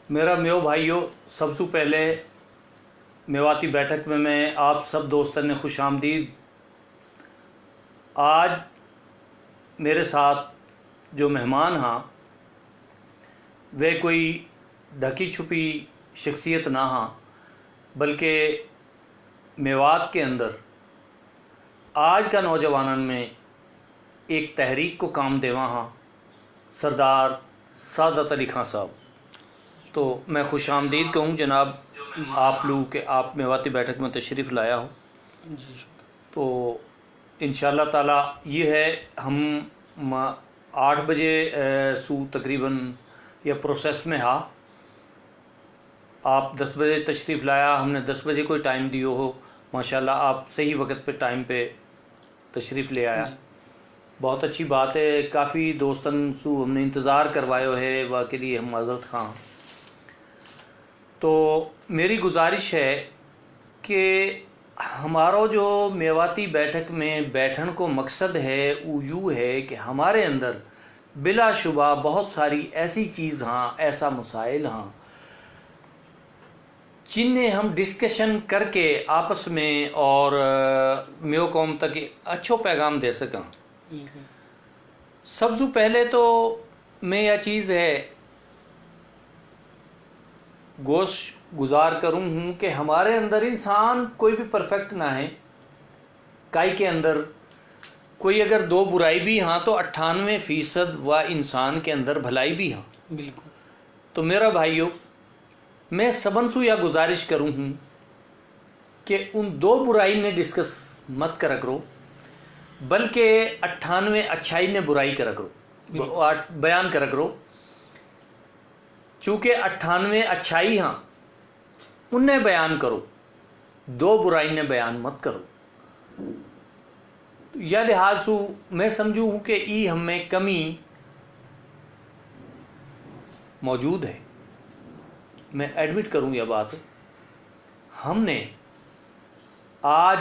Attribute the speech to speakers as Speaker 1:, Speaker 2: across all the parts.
Speaker 1: मेरा मेो भाइयों, सबसे पहले मेवाती बैठक में मैं आप सब दोस्तों ने खुश आमदीद। आज मेरे साथ जो मेहमान हाँ वे कोई ढकी छुपी शख्सियत ना हाँ, बल्कि मेवात के अंदर आज का नौजवानन में एक तहरीक को काम देवा हाँ सरदार सादत अली खां साहब। तो मैं खुश आमदीद कहूँ जनाब आप लोग के आप मेवाती बैठक में तशरीफ़ लाया हो। तो इंशाअल्लाह ताला ये है हम 8 बजे सू तकरीबन या प्रोसेस में हाँ आप 10 बजे तशरीफ़ लाया, हमने 10 बजे कोई टाइम दियो हो, माशाल्लाह आप सही वक्त पे टाइम पे तशरीफ़ ले आया। बहुत अच्छी बात है। काफ़ी दोस्तन सू हमने इंतज़ार करवायो है, वह के लिए हम माज़रत खां। तो मेरी गुजारिश है कि हमारो जो मेवाती बैठक में बैठन को मकसद है वो यूँ है कि हमारे अंदर बिलाशुबा बहुत सारी ऐसी चीज़ हाँ, ऐसा मसाइल हाँ जिन्हें हम डिस्कशन करके आपस में और मेो कौम तक अच्छो पैगाम दे सकें। सबसे पहले तो मैं यह चीज़ है गोश गुजार करूँ हूँ कि हमारे अंदर इंसान कोई भी परफेक्ट ना है। काई के अंदर कोई अगर 2 बुराई भी हाँ तो 98% वह इंसान के अंदर भलाई भी हाँ।
Speaker 2: बिल्कुल।
Speaker 1: तो मेरा भाइयों, मैं सबन सु यह गुजारिश करूँ हूँ कि उन 2 बुराई ने डिस्कस मत कर करो, बल्कि 98 अच्छाई ने बुराई कर करो, बयान कर करो। चूँकि 98 अच्छाई हाँ उन्हें बयान करो, 2 बुराई ने बयान मत करो। यह लिहाज सु मैं समझूँ हूँ कि ई हमें कमी मौजूद है। मैं एडमिट करूँ यह बात, हमने आज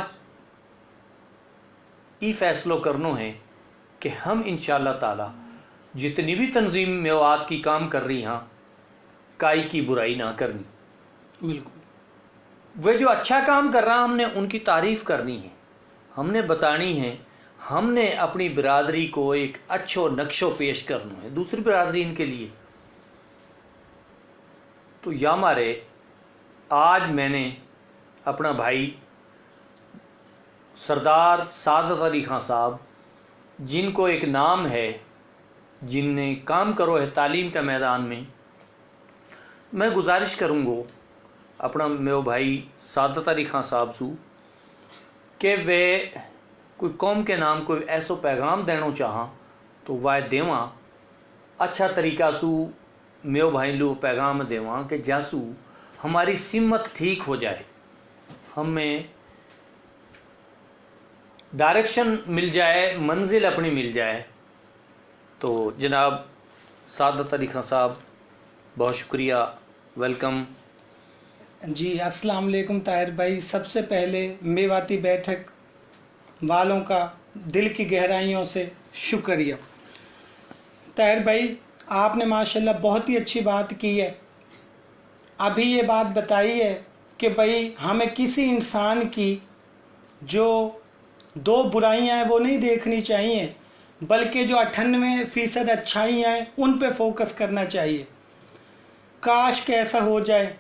Speaker 1: ई फैसलो करनो है कि हम इंशाअल्लाह ताला जितनी भी तंजीम मेवात की काम कर रही हाँ काई की बुराई ना करनी।
Speaker 2: बिल्कुल।
Speaker 1: वे जो अच्छा काम कर रहा हमने उनकी तारीफ़ करनी है, हमने बतानी है, हमने अपनी बिरादरी को एक अच्छो नक्शो पेश करना है दूसरी बिरादरी इनके लिए। तो या मारे आज मैंने अपना भाई सरदार सादत अली खां साहब, जिनको एक नाम है, जिनने काम करो है तालीम के मैदान में, मैं गुजारिश करूँगा अपना मेरे भाई सादत अली खां साहब सू कि वे कोई कौम के नाम कोई ऐसो पैगाम देना चाह तो वह देवा अच्छा तरीका सू मेरे भाई लो पैगाम देवा कि जासू हमारी सिमत ठीक हो जाए, हमें डायरेक्शन मिल जाए, मंजिल अपनी मिल जाए। तो जनाब सादत अली खां साहब बहुत शुक्रिया, वेलकम
Speaker 2: जी। अस्सलाम वालेकुम ताहिर भाई, सबसे पहले मेवाती बैठक वालों का दिल की गहराइयों से शुक्रिया। ताहिर भाई आपने माशाल्लाह बहुत ही अच्छी बात की है। अभी ये बात बताई है कि भाई हमें किसी इंसान की जो 2 बुराइयां हैं वो नहीं देखनी चाहिए, बल्कि जो 98% अच्छाइयाँ हैं उन पे फोकस करना चाहिए। काश के ऐसा हो जाए।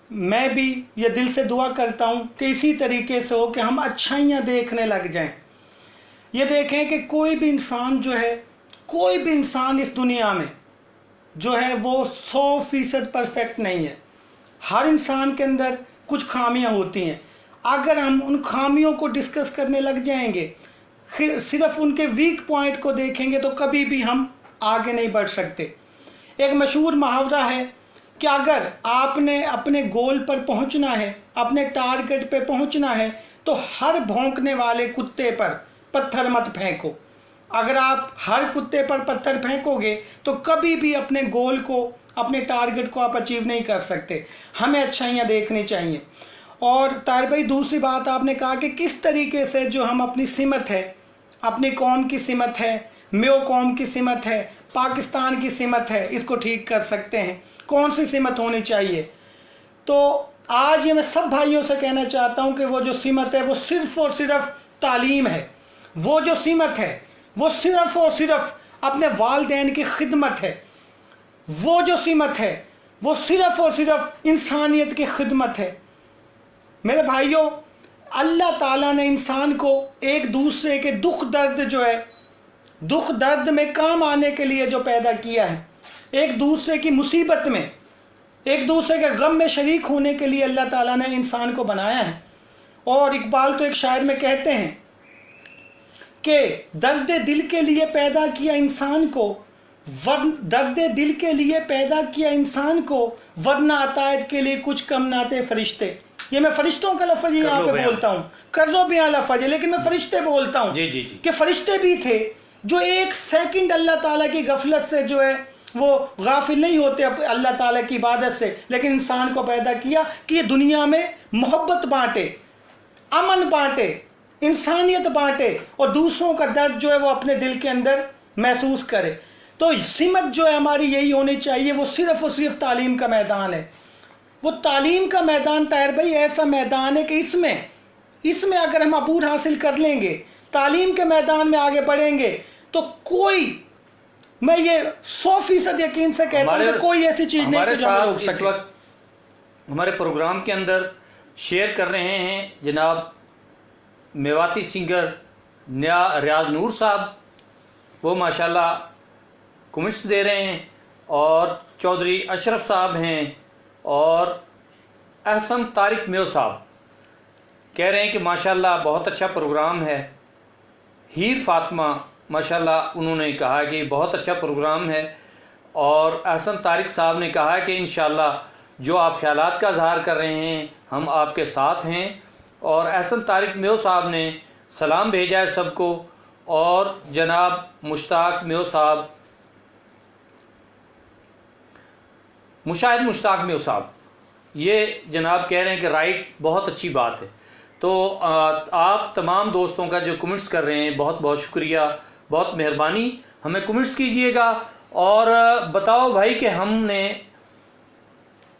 Speaker 2: मैं भी ये दिल से दुआ करता हूँ कि इसी तरीके से हो कि हम अच्छाइयाँ देखने लग जाएं। ये देखें कि कोई भी इंसान जो है, कोई भी इंसान इस दुनिया में जो है वो 100% परफेक्ट नहीं है। हर इंसान के अंदर कुछ खामियां होती हैं। अगर हम उन खामियों को डिस्कस करने लग जाएंगे, सिर्फ उनके वीक पॉइंट को देखेंगे, तो कभी भी हम आगे नहीं बढ़ सकते। एक मशहूर मुहावरा है कि अगर आपने अपने गोल पर पहुंचना है, अपने टारगेट पे पहुंचना है, तो हर भौंकने वाले कुत्ते पर पत्थर मत फेंको। अगर आप हर कुत्ते पर पत्थर फेंकोगे तो कभी भी अपने गोल को, अपने टारगेट को आप अचीव नहीं कर सकते। हमें अच्छाइयाँ देखनी चाहिए। और ताहिर भाई दूसरी बात आपने कहा कि किस तरीके से जो हम अपनी सिमत है, अपनी कौम की सिमत है, मेयो कौम की सिमत है, पाकिस्तान की सिमत है, इसको ठीक कर सकते हैं। कौन सी सिमत होनी चाहिए? तो आज ये मैं सब भाइयों से कहना चाहता हूँ कि वो जो सिमत है वो सिर्फ़ और सिर्फ तालीम है। वो जो सिमत है वो सिर्फ़ और सिर्फ अपने वालिदैन की खिदमत है। वो जो सिमत है वो सिर्फ़ और सिर्फ इंसानियत की खिदमत है। मेरे भाइयों, अल्लाह ताला ने इंसान को एक दूसरे के दुख दर्द जो है, दुख दर्द में काम आने के लिए जो पैदा किया है, एक दूसरे की मुसीबत में, एक दूसरे के गम में शरीक होने के लिए अल्लाह ताला ने इंसान को बनाया है। और इकबाल तो एक शायर में कहते हैं कि दर्द दिल के लिए पैदा किया इंसान को, दर्द दिल के लिए पैदा किया इंसान को, वरना अतायत के लिए कुछ कम नाते फरिश्ते। ये मैं फरिश्तों का लफ्ज़ यहाँ पे बोलता हूँ, कर्जो भी यहाँ लफ्ज़ है, लेकिन मैं फरिश्ते बोलता हूँ कि फरिश्ते भी थे जो एक सेकंड अल्लाह ताला की गफलत से जो है वो गाफिल नहीं होते अल्लाह ताला की इबादत से, लेकिन इंसान को पैदा किया कि ये दुनिया में मोहब्बत बांटे, अमन बांटे, इंसानियत बांटे और दूसरों का दर्द जो है वो अपने दिल के अंदर महसूस करे। तो सिमत जो है हमारी यही होनी चाहिए। वो सिर्फ़ और सिर्फ तालीम का मैदान है। वो तालीम का मैदान ताहिर भाई ऐसा मैदान है कि इसमें अगर हम अबूर हासिल कर लेंगे, तालीम के मैदान में आगे बढ़ेंगे, तो कोई, मैं ये 100% यकीन से कहता हूँ कि कोई ऐसी चीज़ नहीं कि जो हमें रोक सके।
Speaker 1: इस वक्त हमारे प्रोग्राम के अंदर शेयर कर रहे हैं जनाब मेवाती सिंगर रियाज नूर साहब। वो माशाल्लाह कमेंट्स दे रहे हैं, और चौधरी अशरफ साहब हैं, और अहसन तारिक मेयो साहब कह रहे हैं कि माशाल्लाह बहुत अच्छा प्रोग्राम है। हीर फातिमा माशाल्लाह उन्होंने कहा कि बहुत अच्छा प्रोग्राम है, और अहसन तारिक साहब ने कहा कि इंशाल्लाह जो आप ख्यालात का इज़हार कर रहे हैं हम आपके साथ हैं। और अहसन तारिक मेयो साहब ने सलाम भेजा है सबको, और जनाब मुश्ताक मेयो साहब, मुशाहिद मुश्ताक मेयो साहब, ये जनाब कह रहे हैं कि राइट, बहुत अच्छी बात है। तो आप तमाम दोस्तों का जो कमेंट्स कर रहे हैं बहुत बहुत शुक्रिया, बहुत मेहरबानी। हमें कमेंट्स कीजिएगा और बताओ भाई कि हमने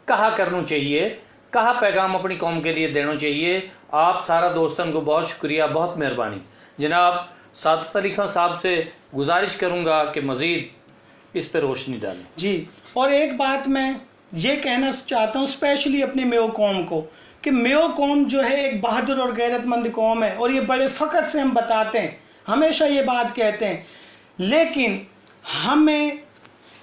Speaker 1: कहा करना चाहिए, कहा पैगाम अपनी कौम के लिए देना चाहिए। आप सारा दोस्तों को बहुत शुक्रिया, बहुत मेहरबानी। जनाब सादत अली खान साहब से गुजारिश करूँगा कि मज़ीद इस पर रोशनी डालें।
Speaker 2: जी, और एक बात मैं ये कहना चाहता हूँ स्पेशली अपनी मेयो कौम को, कि मेयो कौम जो है एक बहादुर और गैरतमंद कौम है, और ये बड़े फ़ख्र से हम बताते हैं, हमेशा ये बात कहते हैं। लेकिन हमें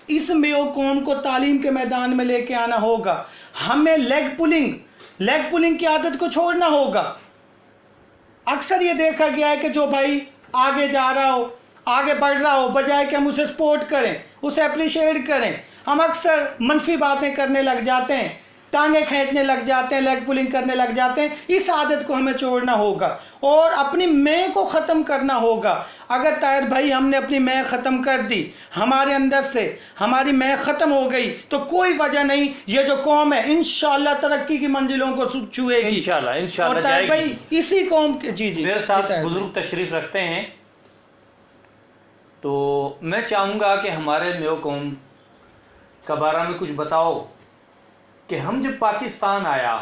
Speaker 2: इस मेयो कौम को तालीम के मैदान में लेके आना होगा। हमें लेग पुलिंग की आदत को छोड़ना होगा। अक्सर ये देखा गया है कि जो भाई आगे जा रहा हो, आगे बढ़ रहा हो, बजाय कि हम उसे सपोर्ट करें, उसे अप्रिशिएट करें, हम अक्सर मनफी बातें करने लग जाते हैं, टांगे खींचने लग जाते हैं, लेग पुलिंग करने लग जाते हैं। इस आदत को हमें छोड़ना होगा और अपनी मैं को ख़त्म करना होगा। अगर ताहिर भाई हमने अपनी मैं ख़त्म कर दी, हमारे अंदर से हमारी मैं ख़त्म हो गई, तो कोई वजह नहीं, ये जो कौम है इंशाअल्लाह तरक्की की मंजिलों को छुएगी इंशाअल्लाह। और ताहिर भाई इसी कौम के जी
Speaker 1: मेरे साथ बुजुर्ग तशरीफ़ रखते हैं, तो मैं चाहूँगा कि हमारे मेयो कौम के बारे में कुछ बताओ कि हम जब पाकिस्तान आया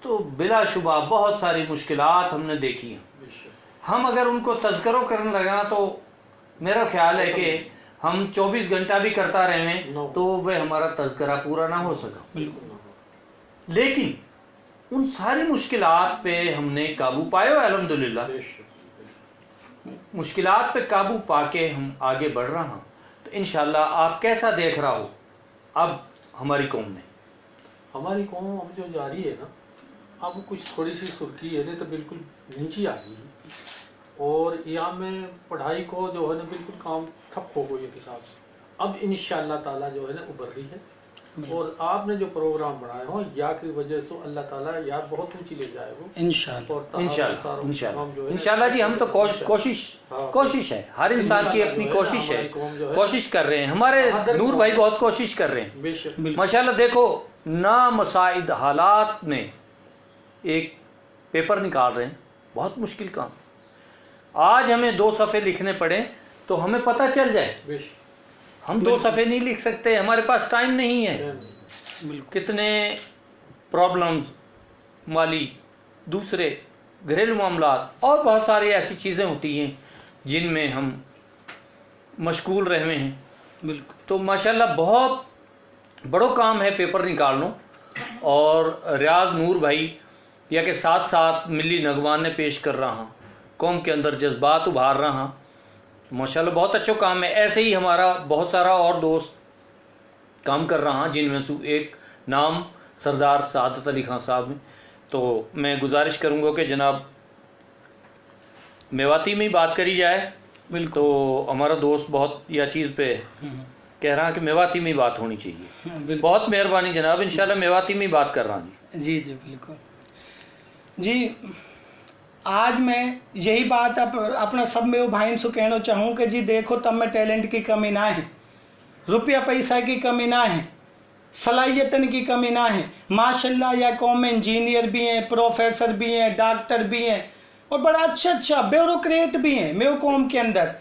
Speaker 1: तो बिलाशुबा बहुत सारी मुश्किलात हमने देखी हैं। हम अगर उनको तज़किरो करने लगा तो मेरा ख्याल है कि हम 24 घंटा भी करता रहे तो वह हमारा तज़किरा पूरा ना हो सका। लेकिन उन सारी मुश्किलात पे हमने काबू पाया, अल्हम्दुलिल्लाह। मुश्किलात पे काबू पाके हम आगे बढ़ रहा हूँ। तो इंशाल्लाह आप कैसा देख रहा हो अब हमारी कौम में?
Speaker 3: हमारी कौम अब जो जा रही है ना, अब कुछ थोड़ी सी सुर्खी है, नहीं तो बिल्कुल नीचे आ गई है। और यहाँ में पढ़ाई को जो है ना बिल्कुल काम ठप हो गई एक हिसाब से। अब इंशाअल्लाह ताला जो है ना उभर रही है। और आपने जो प्रोग्राम बनाया हो या की वजह से अल्लाह ताला यार बहुत ऊंची ले जाए वो
Speaker 1: इंशाअल्लाह। इंशाअल्लाह जी, हम तो कोशिश है, हर इंसान की अपनी कोशिश है, कोशिश कर रहे हैं। हमारे नूर भाई बहुत कोशिश कर रहे हैं माशाअल्लाह। देखो नामसाइद हालात में एक पेपर निकाल रहे हैं, बहुत मुश्किल काम। आज हमें 2 सफ़े लिखने पड़े तो हमें पता चल जाए।
Speaker 3: बेशक।
Speaker 1: हम 2 सफ़े नहीं लिख सकते, हमारे पास टाइम नहीं है। कितने प्रॉब्लम्स, माली, दूसरे घरेलू मामलात और बहुत सारी ऐसी चीज़ें होती हैं जिनमें हम मशगूल रहे हैं।
Speaker 2: बिल्कुल।
Speaker 1: तो माशाल्लाह बहुत बड़ो काम है पेपर निकालना। और रियाज नूर भाई या के साथ साथ मिली नगवान ने पेश कर रहा हाँ, कौम के अंदर जज्बात उभार रहा हाँ, माशाल्लाह बहुत अच्छा काम है। ऐसे ही हमारा बहुत सारा और दोस्त काम कर रहा हाँ, जिनमें से एक नाम सरदार सादत अली खान साहब हैं। तो मैं गुजारिश करूँगा कि जनाब मेवाती में ही बात करी जाए।
Speaker 2: बिल्कुल।
Speaker 1: तो हमारा दोस्त बहुत यह चीज़ पे कह रहा है कि मेवाती में ही बात होनी चाहिए।
Speaker 2: बिल्कुल।
Speaker 1: बहुत मेहरबानी जनाब, इंशाल्लाह मेवाती में ही बात कर रहा हूँ
Speaker 2: जी जी बिल्कुल जी। आज मैं यही बात अपना सब में भाई से कहना चाहूँ कि जी देखो, तब में टैलेंट की कमी ना है, रुपया पैसा की कमी ना है, सलाहियतन की कमी ना है। माशाल्लाह या कौम में इंजीनियर भी हैं, प्रोफेसर भी हैं, डॉक्टर भी हैं और बड़ा अच्छा ब्यूरोक्रेट भी हैं मेरे कौम के अंदर।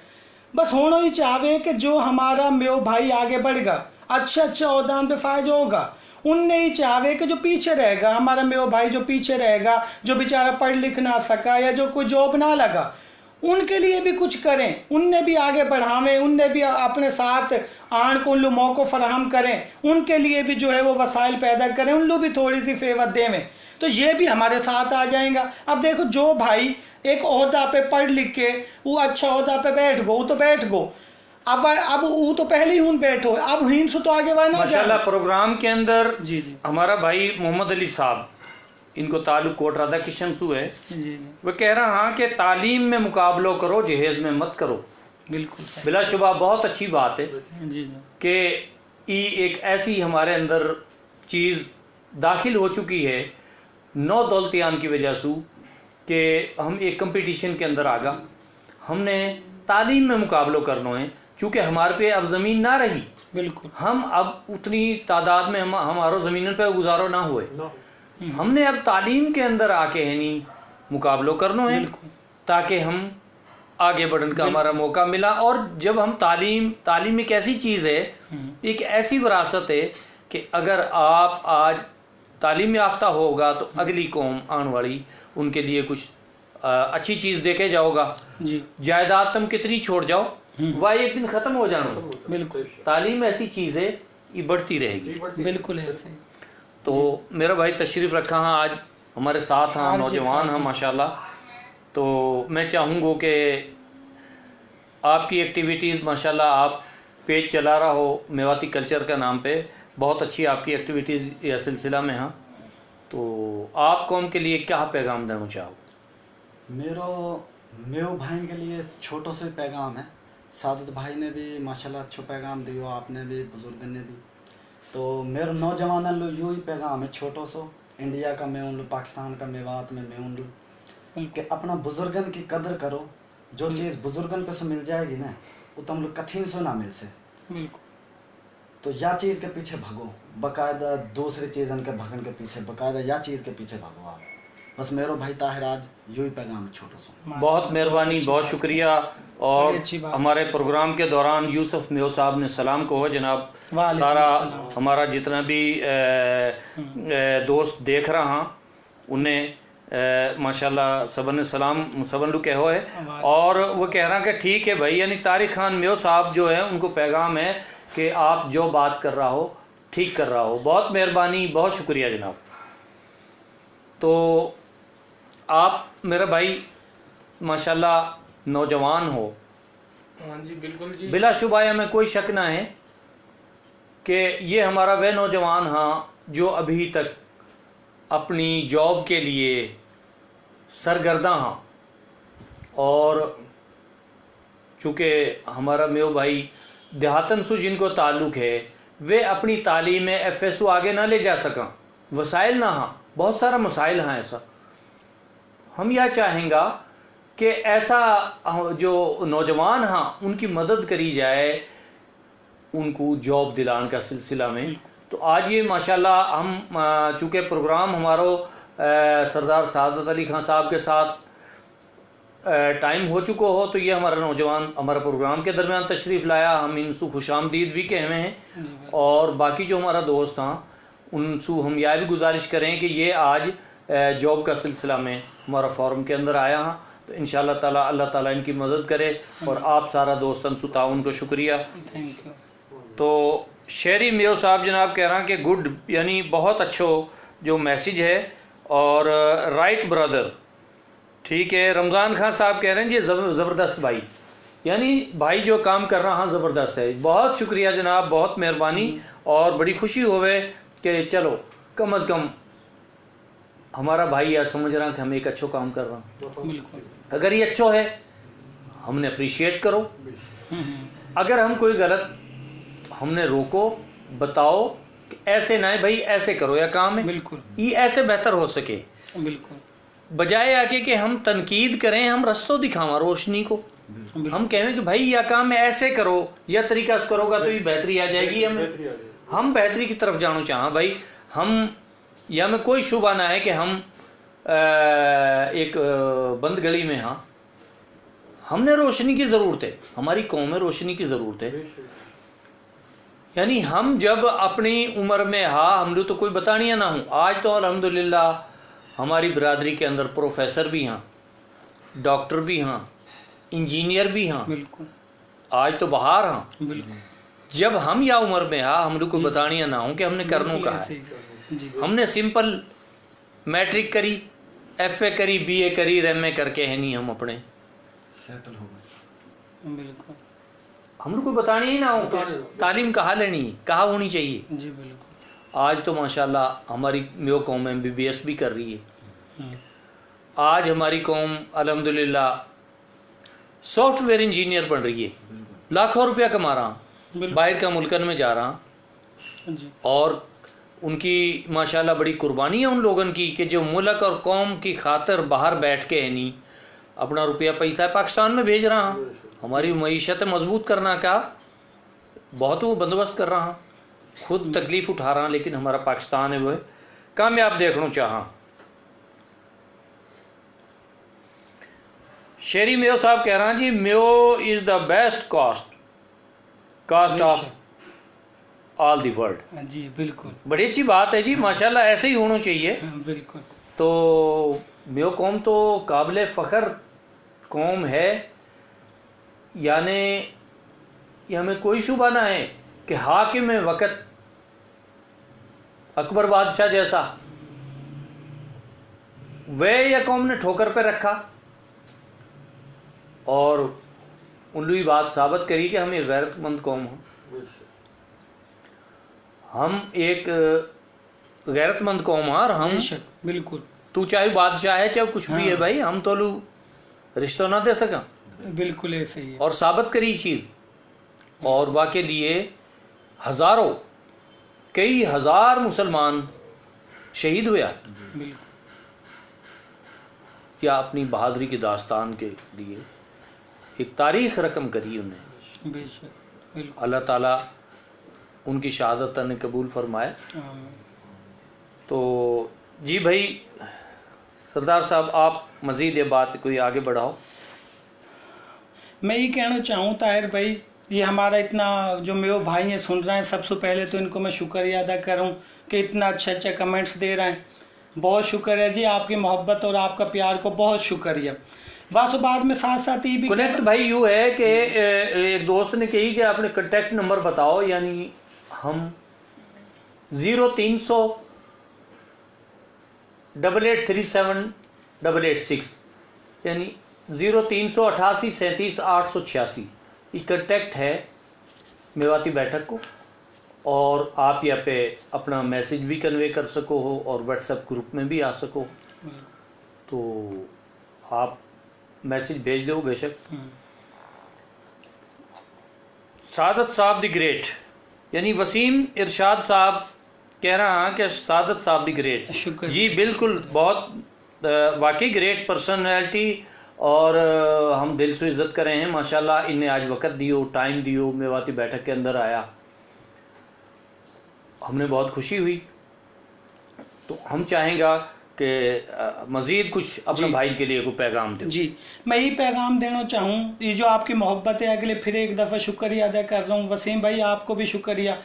Speaker 2: बस होना ही चाहे कि जो हमारा मेरे भाई आगे बढ़ेगा, अच्छा अहदान पे फायदा होगा, उनने ही चाहे कि जो पीछे रहेगा, हमारा मेरे भाई जो पीछे रहेगा, जो बेचारा पढ़ लिख ना सका या जो कोई जॉब ना लगा, उनके लिए भी कुछ करें, उनने भी आगे बढ़ावें, उनने भी अपने साथ आन को उन लोग मौक़ो फराहम करें, उनके लिए भी जो है वो वसाइल पैदा करें, उन लोग भी थोड़ी सी फेवर देवें, तो ये भी हमारे साथ आ जाएगा। अब देखो, जो भाई एक ओहदा पे पढ़ लिख के वो अच्छा ओहदा पे बैठ गो, तो बैठ गो, अब वो तो पहले ही हूँ बैठो, अब हिंद से तो आगे बढ़ना
Speaker 1: माशाल्लाह। प्रोग्राम के अंदर
Speaker 2: जी जी
Speaker 1: हमारा भाई मोहम्मद अली साहब, इनको ताल्लुक कोट राधा किशन से है,
Speaker 2: जी जी
Speaker 1: वह कह रहा हाँ कि तालीम में मुकाबलो करो, जहेज़ में मत करो।
Speaker 2: बिल्कुल सही।
Speaker 1: बिलाशुबा बहुत अच्छी बात है
Speaker 2: जी जी
Speaker 1: कि एक ऐसी हमारे अंदर चीज़ दाखिल हो चुकी है नौ दौलतियान की वजह से कि हम एक कंपटीशन के अंदर आगा, हमने तालीम में मुकाबलो करना है। चूँकि हमारे पे अब ज़मीन ना रही,
Speaker 2: बिल्कुल,
Speaker 1: हम अब उतनी तादाद में हमारो ज़मीन पे गुजारो ना हुए, हमने अब तालीम के अंदर आके है नहीं मुकाबलो करना है, ताकि हम आगे बढ़ने का हमारा मौका मिला। और जब हम तालीम एक ऐसी चीज़ है, एक ऐसी विरासत है कि अगर आप आज तालीम याफ्ता होगा तो अगली कौम आने वाली उनके लिए कुछ अच्छी चीज़ देके जाओगा।
Speaker 2: जी,
Speaker 1: जायदाद तुम कितनी छोड़ जाओ, वह एक दिन ख़त्म हो जाना।
Speaker 2: बिल्कुल,
Speaker 1: तालीम ऐसी चीज़ है, ये बढ़ती रहेगी।
Speaker 2: बिल्कुल ऐसे।
Speaker 1: तो मेरा भाई तशरीफ़ रखा हाँ, आज हमारे साथ हाँ, नौजवान हैं माशाल्लाह। तो मैं चाहूँगा कि आपकी एक्टिविटीज़ माशाल्लाह, आप पेज चला रहा हो मेवाती कल्चर का नाम पे, बहुत अच्छी आपकी एक्टिविटीज़ यह सिलसिला में हाँ। तो आप कौम के लिए क्या पैगाम देना चाहो?
Speaker 4: मेरो भाई के लिए छोटो से पैगाम है। सादत भाई ने भी माशाल्लाह अच्छो पैगाम दियो, आपने भी, बुजुर्ग ने भी। तो मेरे नौजवान लो यो ही पैगाम है छोटो सो, इंडिया का मैं उन लो, पाकिस्तान का मेवात में मैं उन लो, कि अपना बुजुर्गन की कदर करो। जो चीज़ बुजुर्गन पे से मिल जाएगी ना, वो तुम लोग कठिन से ना मिल से।
Speaker 2: बिल्कुल।
Speaker 4: तो या चीज़ के पीछे भगो, बाकायदा दूसरी चीज़न के भगन के पीछे, बाकायदा या चीज़ के पीछे भगो आप। बस मेरो भाई ताहिर आज यो ही पैगाम छोटो सो।
Speaker 1: बहुत मेहरबानी, बहुत शुक्रिया। और हमारे प्रोग्राम के दौरान यूसुफ मेव साहब ने सलाम कहो जनाब। सारा हमारा जितना भी दोस्त देख रहा हाँ, उन्हें माशाल्लाह सबन सलाम सबन लू कहो है। और वो कह रहा कि ठीक है भाई, यानी तारिक खान मेव साहब जो है उनको पैगाम है कि आप जो बात कर रहा हो ठीक कर रहा हो। बहुत मेहरबानी, बहुत शुक्रिया जनाब। तो आप मेरा भाई माशाल्लाह नौजवान हो।
Speaker 3: हाँ जी, बिल्कुल जी।
Speaker 1: बिलाशुबा में कोई शक ना है कि ये हमारा वह नौजवान हाँ जो अभी तक अपनी जॉब के लिए सरगर्दा हाँ। और चूँकि हमारा मेव भाई देहातन से जिनको ताल्लुक़ है, वे अपनी तालीम में FSO आगे ना ले जा सका, वसाइल ना हाँ, बहुत सारा मसाइल हाँ। ऐसा हम यह चाहेंगे कि ऐसा जो नौजवान हाँ उनकी मदद करी जाए, उनको जॉब दिलाने का सिलसिला में। तो आज ये माशाल्लाह हम चूँकि प्रोग्राम हमारो सरदार सादत अली खान साहब के साथ टाइम हो चुका हो तो ये हमारा नौजवान हमारा प्रोग्राम के दरमियान तशरीफ़ लाया, हम इनसू खुशामदीद भी कहे हुए हैं। और बाकी जो हमारा दोस्त हाँ उनसू हम यह भी गुजारिश करें कि ये आज जॉब का सिलसिला में हमारा फोरम के अंदर आया हाँ, तो इंशाअल्लाह ताला अल्लाह ताला इनकी मदद करे। और आप सारा दोस्तन सु ताउन को शुक्रिया।
Speaker 2: Thank you.
Speaker 1: तो शेरी मेयो साहब जनाब कह रहा कि गुड, यानी बहुत अच्छो जो मैसेज है। और राइट ब्रदर, ठीक है। रमज़ान खान साहब कह रहे हैं जी ज़बरदस्त भाई, यानी भाई जो काम कर रहा हाँ ज़बरदस्त है। बहुत शुक्रिया जनाब, बहुत मेहरबानी। और बड़ी खुशी होवे कि चलो कम अज़ कम हमारा भाई यार समझ रहा कि हम एक अच्छो काम कर रहा हूँ।
Speaker 2: बिल्कुल।
Speaker 1: अगर ये अच्छो है हमने अप्रिशिएट करो, अगर हम कोई गलत हमने रोको, बताओ कि ऐसे ना है भाई, ऐसे करो या काम है
Speaker 2: बिल्कुल,
Speaker 1: ये ऐसे बेहतर हो सके,
Speaker 2: बिल्कुल,
Speaker 1: बजाय आके कि हम तनकीद करें, हम रस्तों दिखावा रोशनी को। हम कहें कि भाई यह काम है ऐसे करो, यह तरीका से करोगा तो ये बेहतरी आ जाएगी। हम बेहतरी की तरफ जाना चाहें भाई। हम या में कोई शुबा ना है कि हम एक बंद गली में हाँ हमने रोशनी की ज़रूरत है, हमारी कौम में रोशनी की ज़रूरत है। यानी हम जब अपनी उम्र में हाँ हमने तो कोई बतानिया ना हूँ, आज तो अल्हम्दुलिल्लाह हमारी बरादरी के अंदर प्रोफेसर भी हाँ, डॉक्टर भी हाँ, इंजीनियर भी हाँ,
Speaker 2: बिल्कुल,
Speaker 1: आज तो बाहर हाँ।
Speaker 2: बिल्कुल,
Speaker 1: जब हम या उम्र में हाँ हमने कोई बतानिया ना हूँ कि हमने करनों का
Speaker 2: ऐसे
Speaker 1: है।
Speaker 2: ही। जी,
Speaker 1: हमने सिंपल मैट्रिक करी, FA करी, BA करी, MA करके है नहीं हम अपने
Speaker 4: सेटल हो गए।
Speaker 2: बिल्कुल,
Speaker 1: हमने कोई बतानी ही ना हो कि तालीम कहाँ लेनी, कहाँ होनी चाहिए।
Speaker 2: जी, बिल्कुल।
Speaker 1: आज तो माशाल्लाह हमारी मेरी कौम MBBS भी कर रही है।
Speaker 2: हम्म,
Speaker 1: आज हमारी कौम अल्हम्दुलिल्लाह सॉफ्टवेयर इंजीनियर बन रही है, लाखों रुपया कमा रहा, बाहर का मुल्कन में जा रहा।
Speaker 2: जी,
Speaker 1: और उनकी माशाल्लाह बड़ी कुर्बानी है उन लोगों की कि जो मुल्क और कौम की खातिर बाहर बैठ के है नहीं अपना रुपया पैसा पाकिस्तान में भेज रहा। हमारी मईशत मजबूत करना का बहुत वो बंदोबस्त कर रहा, खुद तकलीफ़ उठा रहा, लेकिन हमारा पाकिस्तान है वो है कामयाब देखना चाहा। शेरी मेयो साहब कह रहा जी Mayo is the best cast of all the world.
Speaker 2: जी, बिल्कुल,
Speaker 1: बड़ी अच्छी बात है जी, माशाल्लाह ऐसे ही होना चाहिए।
Speaker 2: हाँ, बिल्कुल,
Speaker 1: तो मेयो कौम तो काबिल फ़ख्र कौम है, यानी हमें कोई शुबा ना है कि हाकिम वक़्त अकबर बादशाह जैसा वह या कौम ने ठोकर पे रखा और उनकी बात साबित करी कि हम एक गैरतमंद कौम हैं। हम एक गैरतमंद कौम हैं और हम
Speaker 2: बेशक, बिल्कुल,
Speaker 1: तू चाहे बादशाह है चाहे कुछ भी है भाई, हम तो लू रिश्तों ना दे सका।
Speaker 2: बिल्कुल ऐसे ही है।
Speaker 1: और साबित करी चीज़, और वाकई लिए हज़ारों कई हज़ार मुसलमान शहीद हुआ
Speaker 2: बिल्कुल,
Speaker 1: या अपनी बहादुरी की दास्तान के लिए एक तारीख़ रकम करी उन्हें।
Speaker 2: बेशक, बिल्कुल,
Speaker 1: अल्लाह ताला उनकी शहादत ने कबूल फरमाए।
Speaker 2: आमीन।
Speaker 1: तो जी भाई सरदार साहब आप मज़ीद ये बात कोई आगे बढ़ाओ।
Speaker 2: मैं ये कहना चाहूँ ताहिर भाई, ये हमारा इतना जो मेरे भाई हैं सुन रहे हैं, सबसे पहले तो इनको मैं शुक्रिया अदा करूँ कि इतना अच्छा कमेंट्स दे रहे हैं। बहुत शुक्रिया जी, आपकी मोहब्बत और आपका प्यार को बहुत शुक्रिया। बस बाद में साथ साथ ये भी
Speaker 1: कनेक्ट भाई यूँ है कि एक दोस्त ने कही कि आपने कॉन्टैक्ट नंबर बताओ, यानी हम 0300 8837 यानी 0388 37 886 ये कॉन्टैक्ट है मेवाती बैठक को। और आप यहाँ पे अपना मैसेज भी कन्वे कर सको हो और व्हाट्सएप ग्रुप में भी आ सको, तो आप मैसेज भेज दो बेशक। सादत साहब द ग्रेट, यानी वसीम इरशाद साहब कह रहा है कि सादत साहब द ग्रेट।
Speaker 2: शुक्र
Speaker 1: जी बिल्कुल, बहुत वाकई ग्रेट पर्सनैलिटी, और हम दिल से इज़्ज़त कर रहे हैं माशाल्लाह। इन्हें आज वक़्त दियो, टाइम दियो, मेवाती बैठक के अंदर आया, हमने बहुत खुशी हुई। तो हम चाहेंगे कि मज़ीद कुछ अपने
Speaker 2: जी।
Speaker 1: भाई के लिए कोई पैगाम दो।
Speaker 2: जी, मैं यही पैगाम देना चाहूँ, ये जो आपकी मोहब्बत है, अगले फिर एक दफ़ा शुक्रिया अदा कर रहा हूँ। वसीम भाई आपको भी शुक्रिया।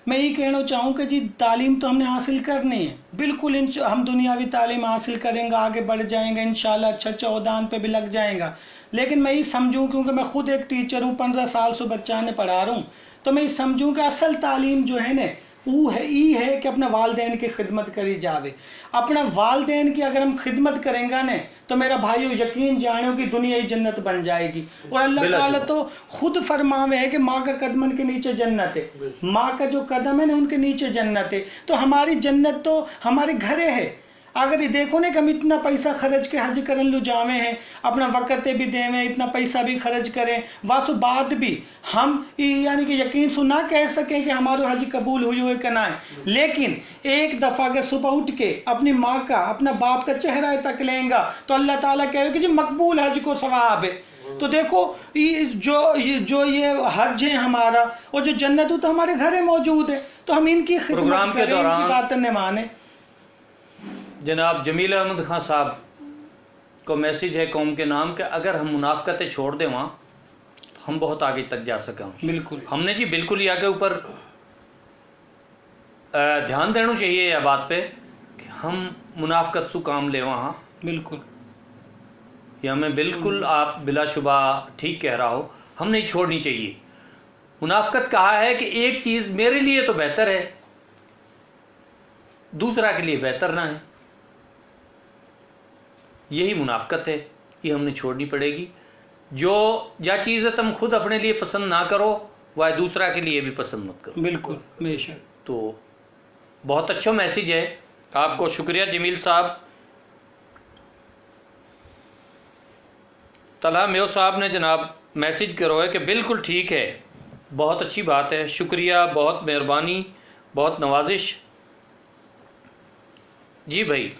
Speaker 2: मैं यही कहना चाहूँ कि जी तालीम तो हमने हासिल करनी है, बिल्कुल हम दुनियावी तालीम हासिल करेंगे, आगे बढ़ जाएंगे इंशाल्लाह, अच्छा उहदान पे भी लग जाएगा। लेकिन मैं ये समझूँ, क्योंकि मैं खुद एक टीचर हूँ, 15 साल से बच्चा ने पढ़ा रहा हूँ, तो मैं ये समझूँ कि असल तालीम जो है ना वो है कि अपने वालदेन की खिदमत करी जावे। अपना वालदेन की अगर हम खिदमत करेंगे ना तो मेरा भाइयों यकीन जानो कि दुनिया ही जन्नत बन जाएगी। और अल्लाह ताला तो खुद फरमावे है कि माँ का कदमन के नीचे जन्नत है, माँ का जो कदम है ना उनके नीचे जन्नत है। तो हमारी जन्नत तो हमारे घरे है। अगर ये देखो ना कि हम इतना पैसा खर्च के हज करन लु जावे हैं, अपना वक़्त भी देवें, इतना पैसा भी खर्च करें, वासु बाद भी हम यानी कि यकीन सु ना कह सकें कि हमारा हज कबूल हुई हुए कि ना है। लेकिन एक दफ़ा अगर सुबह उठ के अपनी माँ का, अपना बाप का चेहरा तक लेंगा तो अल्लाह ताला कहेगा कि जी मकबूल हज को सवाब है। तो देखो ये हज है हमारा, और जो जन्नत तो हमारे घर मौजूद है, तो हम इनकी खिदमत करें, इनकी बातें न माने।
Speaker 1: जनाब जमील अहमद खान साहब को मैसेज है कौम के नाम कि अगर हम मुनाफकतें छोड़ दें वहाँ हम बहुत आगे तक जा सकें।
Speaker 2: बिल्कुल
Speaker 1: हमने जी बिल्कुल या के ऊपर ध्यान देना चाहिए या बात पे कि हम मुनाफकत सु काम ले वहाँ।
Speaker 2: बिल्कुल
Speaker 1: या मैं बिल्कुल आप बिलाशुबा ठीक कह रहा हो, हम नहीं छोड़नी चाहिए। मुनाफकत कहा है कि एक चीज़ मेरे लिए तो बेहतर है, दूसरा के लिए बेहतर ना है, यही मुनाफकत है, ये हमने छोड़नी पड़ेगी। जो या चीज़ तुम खुद अपने लिए पसंद ना करो वह दूसरा के लिए भी पसंद मत करो।
Speaker 2: बिल्कुल बेशक।
Speaker 1: तो बहुत अच्छा मैसेज है, आपको शुक्रिया जमील साहब। तलहा मेो साहब ने जनाब मैसेज करो है कि बिल्कुल ठीक है, बहुत अच्छी बात है, शुक्रिया, बहुत मेहरबानी, बहुत नवाजिश। जी भाई,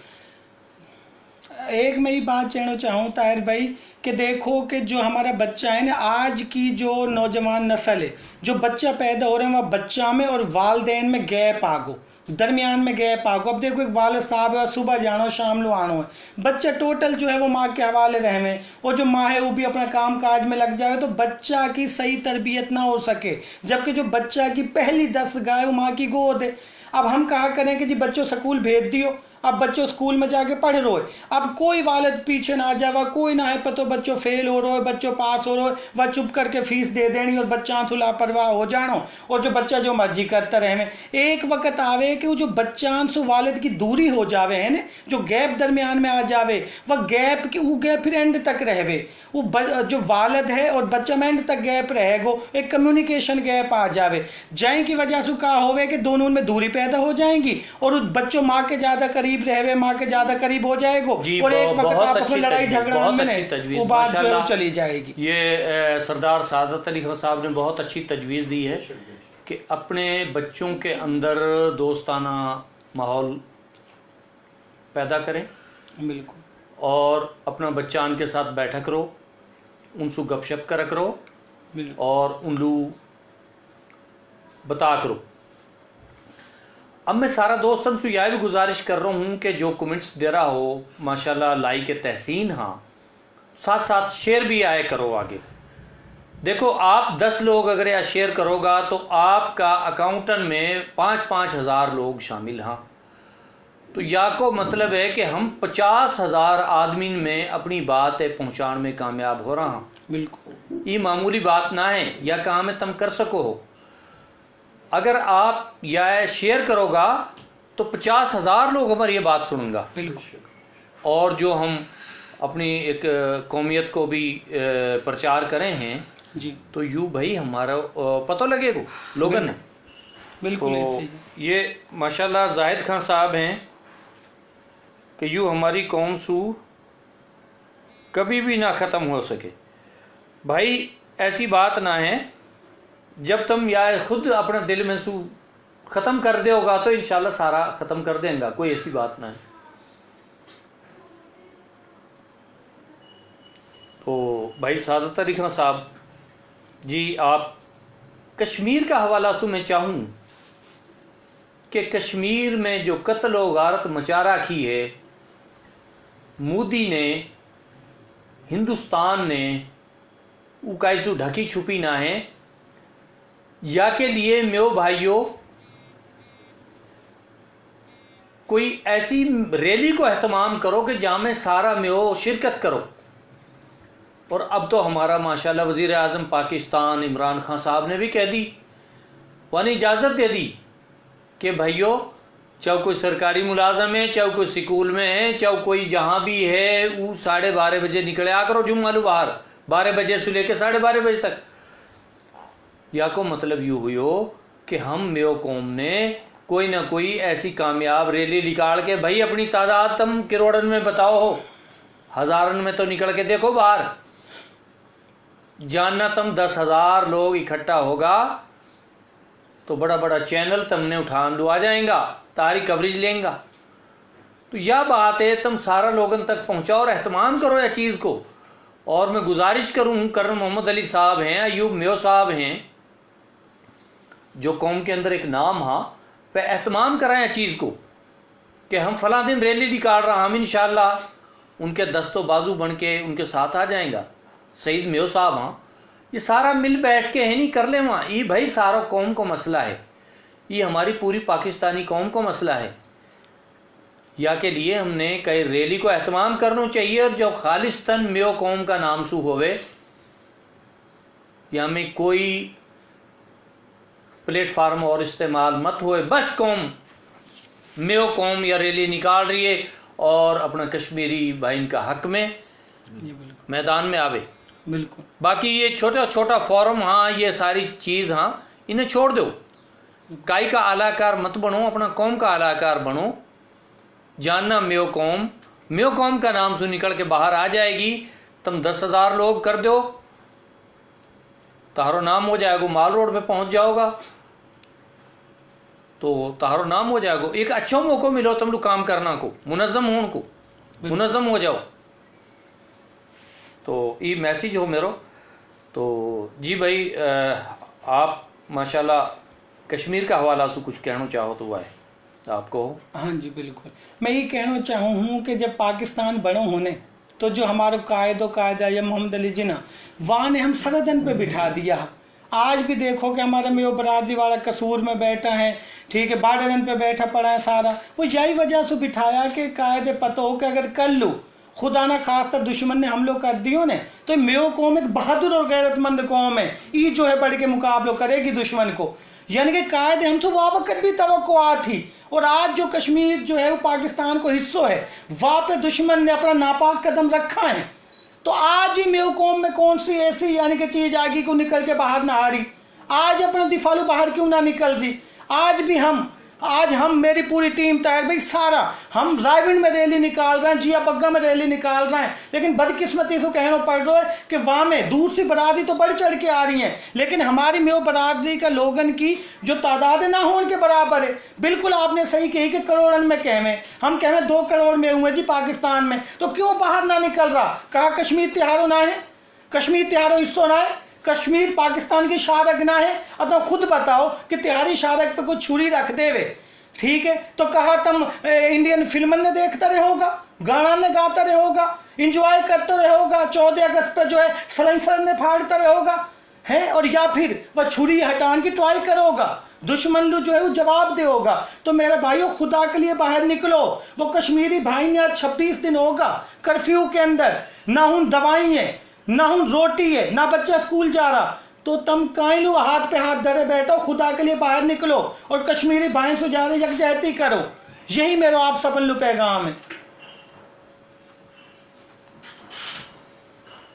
Speaker 2: एक मैं ही बात कहना चाहूँ ताहिर भाई कि देखो कि जो हमारा बच्चा है ना, आज की जो नौजवान नस्ल है, जो बच्चा पैदा हो रहा है वह बच्चा में और वालदेन में गैप आ गो, दरमियान में गैप आ गो। अब देखो एक वालिद साहब है, सुबह जानो शाम लो आनो है, बच्चा टोटल जो है वो माँ के हवाले रहे, और जो माँ है वो भी अपना काम काज में लग जाए, तो बच्चा की सही तरबियत ना हो सके। जबकि जो बच्चा की पहली दस्तगाह वो माँ की गोद है। अब हम कहा करें कि जी बच्चों स्कूल भेज दियो, अब बच्चों स्कूल में जाके पढ़ रहे हो, अब कोई वालिद पीछे ना जावा, कोई ना है पतो बच्चों फेल हो रहे हो, बच्चों पास हो रहे हो, वह चुप करके फीस दे देनी और बच्चा आंसू लापरवाह हो जानो, और जो बच्चा जो मर्जी करता रहे। एक वक्त आवे कि वो जो बच्चा आंसू वालिद की दूरी हो जावे है ना, जो गैप दरमियान में आ जावे, वह गैप फिर एंड तक रहे, वो जो वालिद है और बच्चा में एंड तक गैप रहेगो, एक कम्युनिकेशन गैप आ जावे, जय की वजह से कहा होवे कि दोनों में दूरी पैदा हो जाएंगी और बच्चों माँ के ज्यादा करीब रहे, माँ के ज्यादा करीब हो जाएगो, और एक वक्त आपस में लड़ाई झगड़ा में वो बात जो है चली जाएगी।
Speaker 1: ये सरदार सादत अली खान साहब ने बहुत अच्छी तजवीज़ दी है कि अपने बच्चों के अंदर दोस्ताना माहौल पैदा करें,
Speaker 2: बिल्कुल,
Speaker 1: और अपना बच्चा उनके साथ बैठक करो, उनसे गपशप कर करो, और उनलू बता करो। अब मैं सारा दोस्तन से यह भी गुजारिश कर रहा हूँ कि जो कमेंट्स दे रहा हो माशाल्लाह लाई के तहसीन, हाँ साथ साथ शेयर भी आए करो आगे। देखो आप 10 लोग अगर यह शेयर करोगा तो आपका अकाउंटन में 5-5 हज़ार लोग शामिल, हाँ तो या को मतलब है कि हम 50,000 आदमी में अपनी बात पहुँचाने में कामयाब हो रहा हाँ।
Speaker 2: बिल्कुल
Speaker 1: ये मामूली बात ना है, या काम में तुम कर सको हो। अगर आप यह शेयर करोगा तो 50,000 लोग हमारी ये बात सुनेंगे।
Speaker 2: बिल्कुल,
Speaker 1: और जो हम अपनी एक कौमियत को भी प्रचार करें हैं
Speaker 2: जी,
Speaker 1: तो यूँ भाई हमारा पता लगेगा लोगों ने।
Speaker 2: बिल्कुल
Speaker 1: तो
Speaker 2: ऐसे ही।
Speaker 1: ये माशाल्लाह जाहिद खान साहब हैं कि यूँ हमारी कौम सू कभी भी ना ख़त्म हो सके। भाई ऐसी बात ना है, जब तुम या खुद अपने दिल में सू ख़त्म कर दोगा तो इंशाल्लाह सारा ख़त्म कर देंगे, कोई ऐसी बात ना है। तो भाई सादत अली खान साहब जी, आप कश्मीर का हवाला सु मैं चाहूँ कि कश्मीर में जो कत्ल व गारत मचा रखी है मोदी ने हिंदुस्तान ने उकाइसु ढकी छुपी ना है या के लिए म्यो भाइयों कोई ऐसी रैली को एहतमाम करो कि जहाँ में सारा म्यो शिरकत करो। और अब तो हमारा माशाल्लाह वज़ीर आज़म पाकिस्तान इमरान खान साहब ने भी कह दी, वानी इजाज़त दे दी कि भाइयों चाहे कोई सरकारी मुलाजम है, चाहे कोई स्कूल में है, चाहे कोई जहाँ भी है, वो 12:30 बजे निकले आ करो जुम्मालू बाहर 12 बजे से लेकर 12:30 बजे तक। या को मतलब यूँ हुई हो कि हम म्यो कौम ने कोई ना कोई ऐसी कामयाब रैली निकाल के, भाई अपनी तादाद तुम करोड़न में बताओ हो, हज़ारन में तो निकल के देखो बाहर, जानना तुम 10,000 लोग इकट्ठा होगा तो बड़ा बड़ा चैनल तुमने उठा लो आ जाएगा, तारी कवरेज लेंगा। तो यह बात है, तुम सारा लोगन तक पहुँचाओ और एहतमाम करो यह चीज़ को। और मैं गुजारिश करूँ, कर्नल मोहम्मद अली साहब हैं, अयूब म्यो साहब हैं, जो कौम के अंदर एक नाम हा, वह एहतमाम कराएं चीज़ को कि हम फ़लाँ दिन रैली निकाल रहा, हम इंशाअल्लाह उनके दस्तों बाजू बन के उनके साथ आ जाएगा। सईद म्यो साहब हाँ, ये सारा मिल बैठ के है नहीं कर ले वहाँ, ये भाई सारा कौम को मसला है, ये हमारी पूरी पाकिस्तानी कौम को मसला है। या के लिए हमने कई रैली को एहतमाम करना चाहिए और जो खालिस्तन म्यो कौम का नाम सू होवे, या में कोई प्लेटफार्म और इस्तेमाल मत होए, बस कौम म्यो कौम या रैली निकाल रही है और अपना कश्मीरी भाई का हक में मैदान में आवे।
Speaker 2: बिल्कुल।
Speaker 1: बाकी ये छोटा छोटा फॉरम, हाँ ये सारी चीज़, हाँ इन्हें छोड़ दो, काई का आलाकार मत बनो, अपना कौम का आलाकार बनो। जानना म्यो कौम का नाम से निकल के बाहर आ जाएगी, तुम 10,000 लोग कर दो, तारो नाम हो जाएगा, माल रोड पे पहुंच जाओगा तो तारो नाम हो जाएगा। एक अच्छा मौका मिलो तुम लोग काम करना को, मुनज़्ज़म होने को, मुनज़्ज़म हो जाओ। तो ये मैसेज हो मेरो। तो जी भाई आप माशाल्लाह कश्मीर का हवाला से कुछ कहना चाहो तो वह है आपको।
Speaker 2: हाँ जी बिल्कुल, मैं ये कहना चाहूँ हूँ कि जब पाकिस्तान बड़ों होने तो जो हमारे कायदा या मोहम्मद अली जिन्ना वहाँ ने हम सरहदन पे बिठा दिया। आज भी देखो कि हमारा मेयो बरादरी वाला कसूर में बैठा है, ठीक है, बार्डरन पे बैठा पड़ा है सारा, वो यही वजह से बिठाया कि कायदे पता हो कि अगर कर लो खुदा ना खास्ता दुश्मन ने हमलो कर दियो ने तो मेयो कौम एक बहादुर और गैरतमंद कौम है, ये जो है बढ़ के मुकाबला करेगी दुश्मन को। यानी कि कायदे हमसे वाबकत भी तवक्कुआ थी, और आज जो कश्मीर जो है वो पाकिस्तान को हिस्सों है, वहाँ पे दुश्मन ने अपना नापाक कदम रखा है। तो आज ही मेयो कौम में कौन सी ऐसी यानी कि चीज़ आगे को निकल के बाहर ना आ रही, आज अपना दिफालू बाहर क्यों ना निकल रही। आज हम मेरी पूरी टीम तैयार भाई, सारा हम रायविंड में रैली निकाल रहे हैं, जिया बग्गा में रैली निकाल रहे हैं, लेकिन बदकिस्मती से कहना पड़ रहा है कि वहाँ में दूसरी बरादरी तो बढ़ चढ़ के आ रही हैं, लेकिन हमारी मेयो बरादरी का लोगन की जो तादाद ना हो उनके बराबर है। बिल्कुल आपने सही कही कि करोड़न में कहवें, हम कहवें 2 करोड़ में हुए जी पाकिस्तान में, तो क्यों बाहर ना निकल रहा। कहा कश्मीर त्योहारों ना है, कश्मीर त्योहारों हिस्सों ना है, कश्मीर पाकिस्तान की शारक ना है। अब तुम खुद बताओ कि तिहारी शारक पे कोई छुरी रख देवे, ठीक है, तो कहा तुम इंडियन फिल्म ने देखता रहोगा, गाना ने गाता रहोगा, इंजॉय करते रहोगा, 14 अगस्त पे जो है सलेंसर ने फाड़ता रहोगा है, और या फिर वह छुरी हटाने की ट्राई करोगा, दुश्मन जो है वो जवाब दे होगा। तो मेरे भाइयों खुदा के लिए बाहर निकलो। वो कश्मीरी भाई ने आज 26 दिन होगा कर्फ्यू के अंदर, ना उन दवाई है, ना उन रोटी है, ना बच्चा स्कूल जा रहा, तो तुम काहे लो हाथ पे हाथ धरे बैठो, खुदा के लिए बाहर निकलो और कश्मीरी भाई से जा रहे यकजहती करो। यही मेरा आप सबन लो पैगाम है।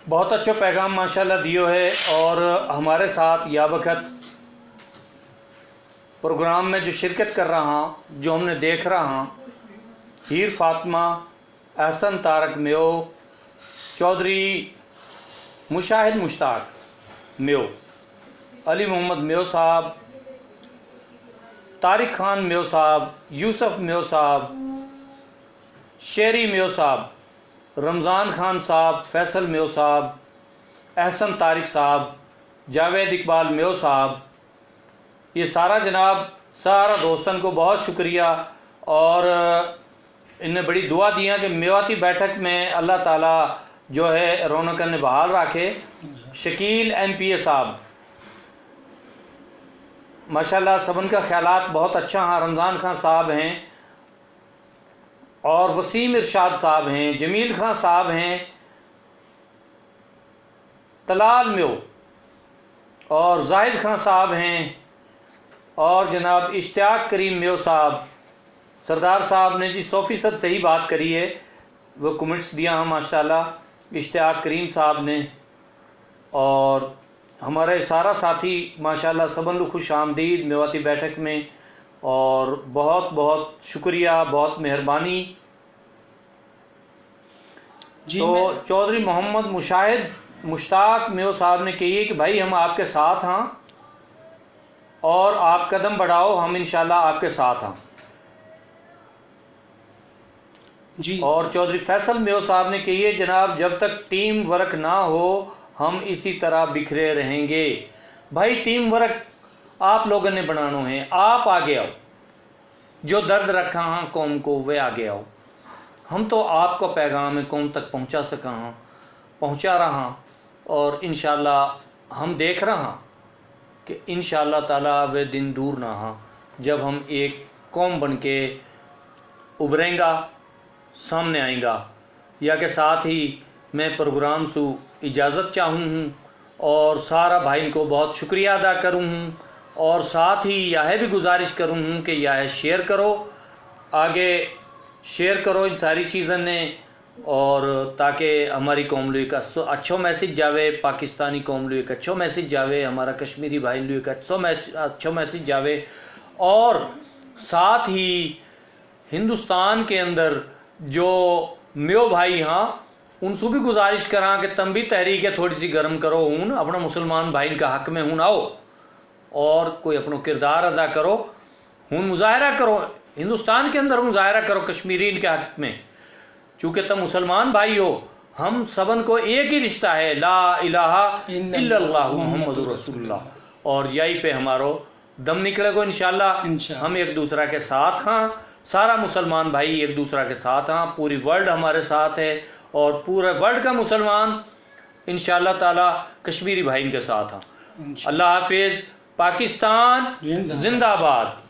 Speaker 1: बहुत अच्छा पैगाम माशाल्लाह दियो है। और हमारे साथ या वक्त प्रोग्राम में जो शिरकत कर रहा हाँ, जो हमने देख रहा हाँ, हीर फातिमा, एहसन तारक म्यो, चौधरी मुशाहिद मुश्ताक म्यो, अली मोहम्मद म्यो साहब, तारिक खान म्यो साहब, यूसुफ म्यो साहब, शेरी म्यो साहब, रमज़ान खान साहब, फैसल म्यो साहब, एहसन तारिक साहब, जावेद इकबाल म्यो साहब, ये सारा जनाब सारा दोस्तन को बहुत शुक्रिया। और इनने बड़ी दुआ दियाँ कि मेवाती बैठक में अल्लाह ताला जो है रौनक ने बहाल रखे। शकील MPA साहब माशाल्लाह सबन का ख्यालात बहुत अच्छा हाँ। रमज़ान खान साहब हैं और वसीम इरशाद साहब हैं, जमील खान साहब हैं, तलाल म्यो और जाहिद खान साहब हैं और जनाब इश्तियाक करीम म्यो साहब। सरदार साहब ने जी 100% सही बात करी है, वो कमेंट्स दिया हम माशाल्लाह इश्तियाक करीम साहब ने। और हमारे सारा साथी माशाल्लाह सबन लोग खुश आमदीद मेवाती बैठक में, और बहुत बहुत शुक्रिया, बहुत मेहरबानी। तो चौधरी मोहम्मद मुश्ताक म्यो साहब ने कही कि भाई हम आपके साथ हैं और आप कदम बढ़ाओ, हम इंशाल्लाह आपके साथ हैं
Speaker 2: जी।
Speaker 1: और चौधरी फैसल म्यो साहब ने कही है जनाब जब तक टीम वर्क ना हो हम इसी तरह बिखरे रहेंगे। भाई टीम वर्क आप लोगों ने बनाना है, आप आगे आओ, जो दर्द रखा हाँ कौम को वे आगे आओ। हम तो आपको पैगाम कौम तक पहुंचा सका हाँ, पहुंचा रहा, और इंशाल्लाह हम देख रहा कि इंशाल्लाह ताला वे दिन दूर ना हाँ जब हम एक कौम बन के उभरेंगा, सामने आएगा। या के साथ ही मैं प्रोग्राम से इजाज़त चाहूँ हूँ और सारा भाई को बहुत शुक्रिया अदा करूँ हूँ, और साथ ही यह भी गुजारिश करूँ हूँ कि यह शेयर करो, आगे शेयर करो इन सारी चीज़ों ने, और ताकि हमारी कौम लो एक अच्छो मैसेज जावे, पाकिस्तानी कौम लो एक अच्छो मैसेज जावे, हमारा कश्मीरी भाई लो एक अच्छो मैसेज जावे। और साथ ही हिंदुस्तान के अंदर जो म्यो भाई हाँ उनसे भी गुजारिश करा कि तुम भी तहरीक थोड़ी सी गर्म करो हूँ, अपना मुसलमान भाई का हक में हूँ आओ और कोई अपना किरदार अदा करो, हूँ मुजाहरा करो, हिंदुस्तान के अंदर मुजाहरा करो कश्मीरी के हक में, चूँकि तुम मुसलमान भाई हो। हम सबन को एक ही रिश्ता है, ला इलाहा इल्लल्लाह मुहम्मदुर रसूलुल्लाह, और यही पे हमारो दम निकलेगा इंशाल्लाह। हम एक दूसरा के साथ हाँ, सारा मुसलमान भाई एक दूसरा के साथ हाँ, पूरी वर्ल्ड हमारे साथ है और पूरे वर्ल्ड का मुसलमान इंशाल्लाह ताला कश्मीरी भाई के साथ हाँ। अल्लाह हाफिज़, पाकिस्तान जिंदाबाद।